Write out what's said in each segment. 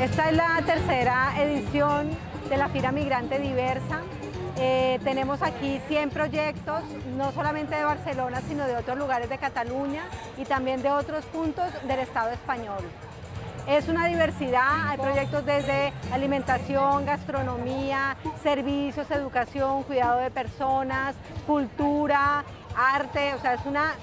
Esta es la tercera edición de la Fira Migrante Diversa. Tenemos aquí 100 proyectos, no solamente de Barcelona, sino de otros lugares de Cataluña y también de otros puntos del Estado español. Es una diversidad, hay proyectos desde alimentación, gastronomía, servicios, educación, cuidado de personas, cultura, arte, o sea,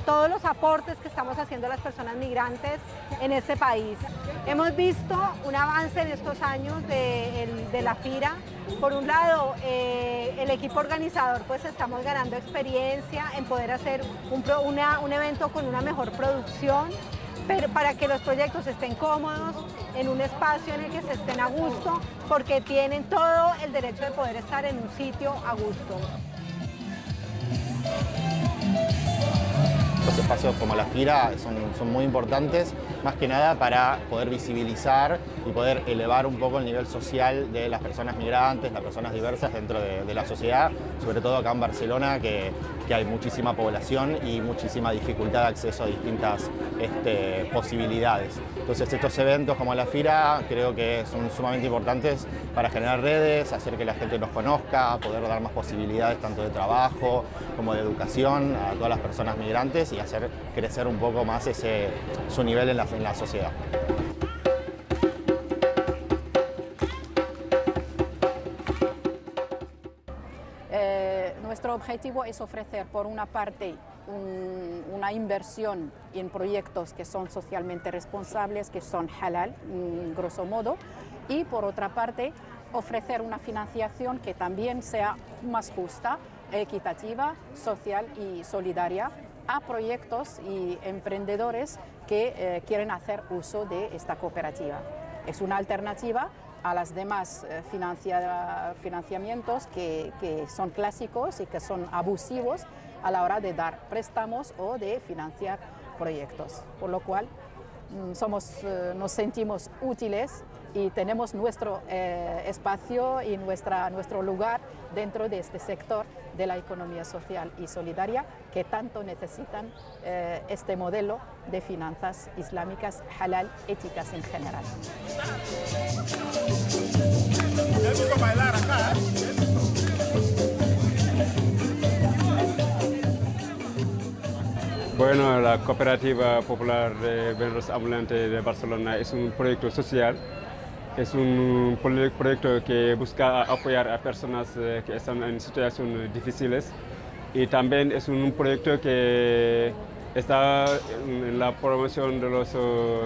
todos los aportes que estamos haciendo las personas migrantes en este país. Hemos visto un avance en estos años de la FIRA. Por un lado, el equipo organizador, pues estamos ganando experiencia en poder hacer un evento con una mejor producción, pero para que los proyectos estén cómodos, en un espacio en el que se estén a gusto, porque tienen todo el derecho de poder estar en un sitio a gusto. Los espacios como la FIRA son muy importantes, más que nada para poder visibilizar y poder elevar un poco el nivel social de las personas migrantes, las personas diversas dentro de la sociedad, sobre todo acá en Barcelona, que hay muchísima población y muchísima dificultad de acceso a distintas posibilidades. Entonces estos eventos como la FIRA creo que son sumamente importantes para generar redes, hacer que la gente nos conozca, poder dar más posibilidades tanto de trabajo como de educación a todas las personas migrantes y hacer crecer un poco más su nivel en la sociedad. Nuestro objetivo es ofrecer, por una parte, una inversión en proyectos que son socialmente responsables, que son halal, grosso modo, y por otra parte, ofrecer una financiación que también sea más justa, equitativa, social y solidaria a proyectos y emprendedores que quieren hacer uso de esta cooperativa. Es una alternativa a las demás financiamientos que son clásicos y que son abusivos a la hora de dar préstamos o de financiar proyectos. Por lo cual nos sentimos útiles y tenemos nuestro espacio y nuestro lugar dentro de este sector de la economía social y solidaria que tanto necesitan este modelo de finanzas islámicas halal, éticas en general. Bueno, la Cooperativa Popular de Vendedores Ambulantes de Barcelona es un proyecto social. Es un proyecto que busca apoyar a personas que están en situaciones difíciles y también es un proyecto que está en la promoción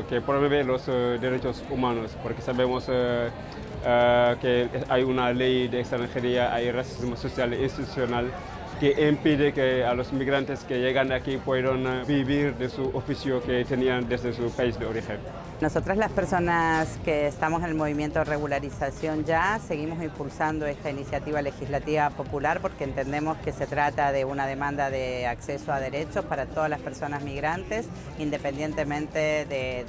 que promueve los derechos humanos, porque sabemos que hay una ley de extranjería, hay racismo social e institucional que impide que a los migrantes que llegan aquí puedan vivir de su oficio que tenían desde su país de origen. Nosotras las personas que estamos en el movimiento de regularización ya seguimos impulsando esta iniciativa legislativa popular porque entendemos que se trata de una demanda de acceso a derechos para todas las personas migrantes, independientemente de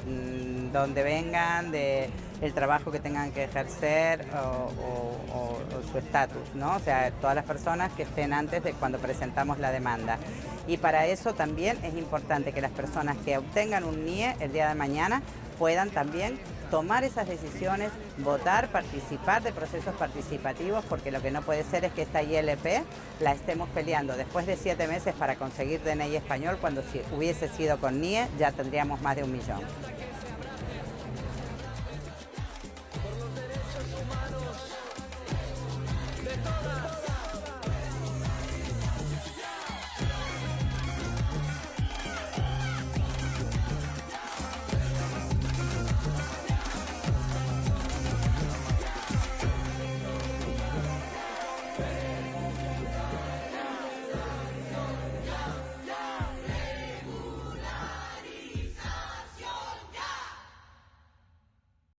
dónde vengan, del trabajo que tengan que ejercer o su estatus, ¿no? O sea, todas las personas que estén antes de cuando presentamos la demanda. Y para eso también es importante que las personas que obtengan un NIE el día de mañana puedan también tomar esas decisiones, votar, participar de procesos participativos, porque lo que no puede ser es que esta ILP la estemos peleando después de 7 meses para conseguir DNI español, cuando si hubiese sido con NIE ya tendríamos más de 1 millón.